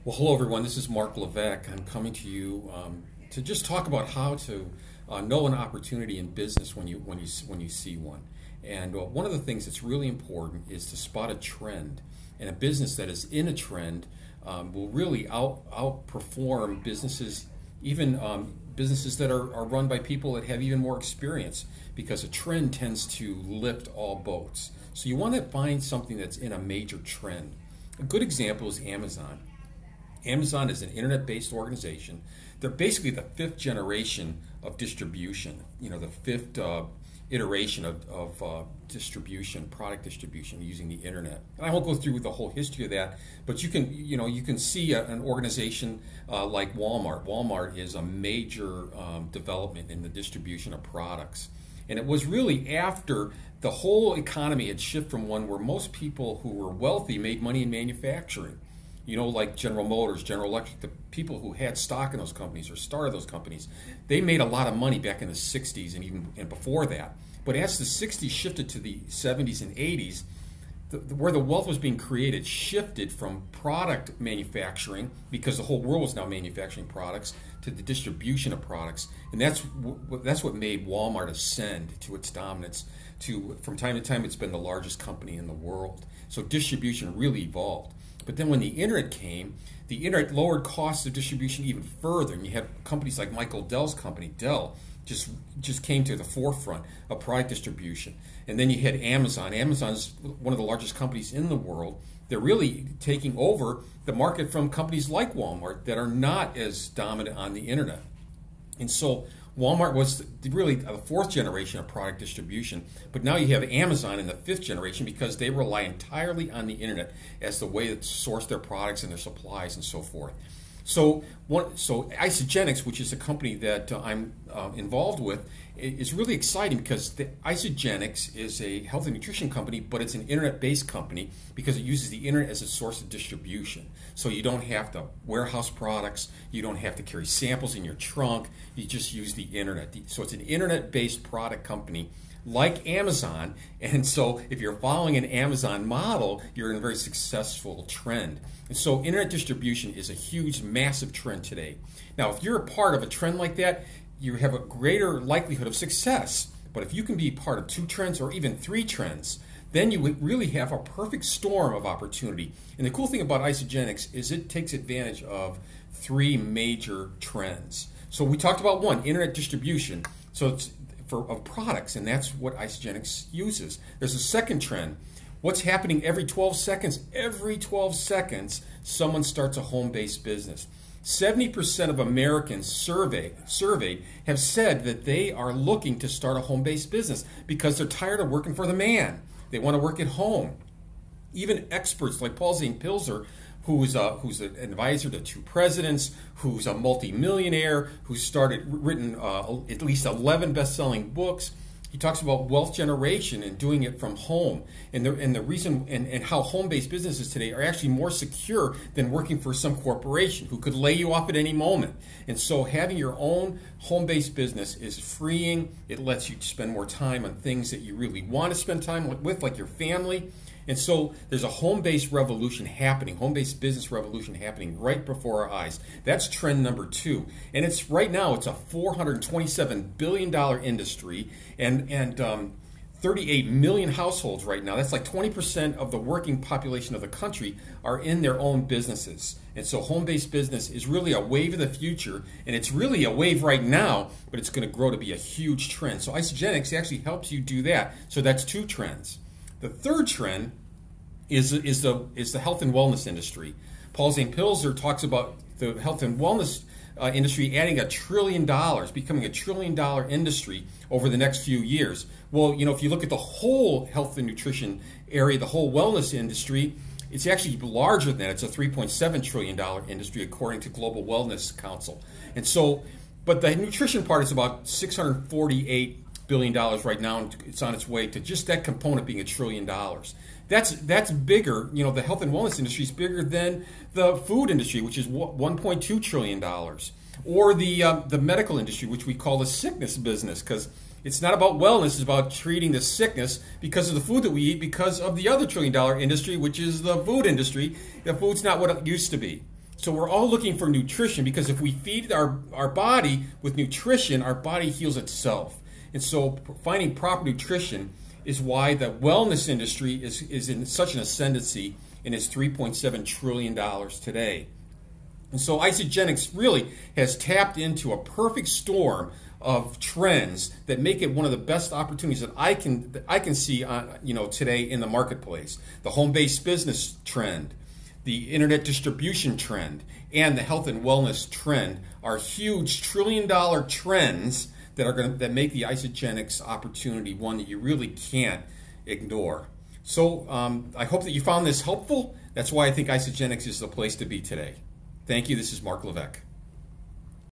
Well, hello everyone. This is Mark Levesque. I'm coming to you to just talk about how to know an opportunity in business when you see one. And one of the things that's really important is to spot a trend. And a business that is in a trend will really outperform businesses, even businesses that are run by people that have even more experience, because a trend tends to lift all boats. So you want to find something that's in a major trend. A good example is Amazon. Amazon is an internet-based organization. They're basically the fifth generation of distribution, the fifth iteration of distribution, product distribution using the internet. And I won't go through the whole history of that, but you can see an organization like Walmart. Walmart is a major development in the distribution of products. And it was really after the whole economy had shifted from one where most people who were wealthy made money in manufacturing. Like General Motors, General Electric, the people who had stock in those companies or started those companies, they made a lot of money back in the 60s and before that. But as the 60s shifted to the 70s and 80s, where the wealth was being created shifted from product manufacturing, because the whole world was now manufacturing products, to the distribution of products. And that's what made Walmart ascend to its dominance. From time to time, it's been the largest company in the world. So distribution really evolved. But then when the internet came, the internet lowered costs of distribution even further. And you have companies like Michael Dell's company, Dell, just came to the forefront of product distribution. And then you had Amazon. Amazon's one of the largest companies in the world. They're really taking over the market from companies like Walmart that are not as dominant on the internet. And so Walmart was really the fourth generation of product distribution, but now you have Amazon in the fifth generation because they rely entirely on the internet as the way to source their products and their supplies and so forth. So Isagenix, which is a company that I'm involved with, is really exciting because the Isagenix is a health and nutrition company, but it's an internet-based company because it uses the internet as a source of distribution. So you don't have to warehouse products, you don't have to carry samples in your trunk, you just use the internet. So it's an internet-based product company like Amazon, and so if you're following an Amazon model, you're in a very successful trend. And so internet distribution is a huge, massive trend today. Now, if you're a part of a trend like that, you have a greater likelihood of success. But if you can be part of two trends or even three trends, then you would really have a perfect storm of opportunity. And the cool thing about Isagenix is it takes advantage of three major trends. So we talked about one, internet distribution. So it's of products, and that's what Isagenix uses. There's a second trend. What's happening every 12 seconds? Every 12 seconds, someone starts a home-based business. 70% of Americans surveyed have said that they are looking to start a home-based business because they're tired of working for the man. They want to work at home. Even experts like Paul Pilzer, who's an advisor to two presidents, who's a multimillionaire, who's written at least 11 best-selling books. He talks about wealth generation and doing it from home, and the reason and how home-based businesses today are actually more secure than working for some corporation who could lay you off at any moment. And so having your own home-based business is freeing. It lets you spend more time on things that you really want to spend time with, like your family. And so there's a home-based revolution happening, home-based business revolution happening right before our eyes. That's trend number two. And it's right now, it's a $427 billion industry and 38 million households right now. That's like 20% of the working population of the country are in their own businesses. And so home-based business is really a wave of the future, and it's really a wave right now, but it's going to grow to be a huge trend. So Isagenix actually helps you do that. So that's two trends. The third trend is the health and wellness industry. Paul Pilzer talks about the health and wellness industry adding $1 trillion, becoming $1 trillion industry over the next few years. Well, if you look at the whole health and nutrition area, the whole wellness industry, it's actually larger than that. It's a $3.7 trillion industry according to Global Wellness Council. And so, but the nutrition part is about $648 billion right now, and it's on its way to just that component being $1 trillion. That's bigger. The health and wellness industry is bigger than the food industry, which is $1.2 trillion, or the medical industry, which we call the sickness business, because it's not about wellness; it's about treating the sickness because of the food that we eat, because of the other $1 trillion industry, which is the food industry. The food's not what it used to be. So we're all looking for nutrition, because if we feed our body with nutrition, our body heals itself. And so finding proper nutrition is why the wellness industry is in such an ascendancy and is $3.7 trillion today. And so Isagenix really has tapped into a perfect storm of trends that make it one of the best opportunities that I can see today in the marketplace. The home-based business trend, the internet distribution trend, and the health and wellness trend are huge trillion-dollar trends that make the Isagenix opportunity one that you really can't ignore. So I hope that you found this helpful. That's why I think Isagenix is the place to be today. Thank you. This is Mark Levesque.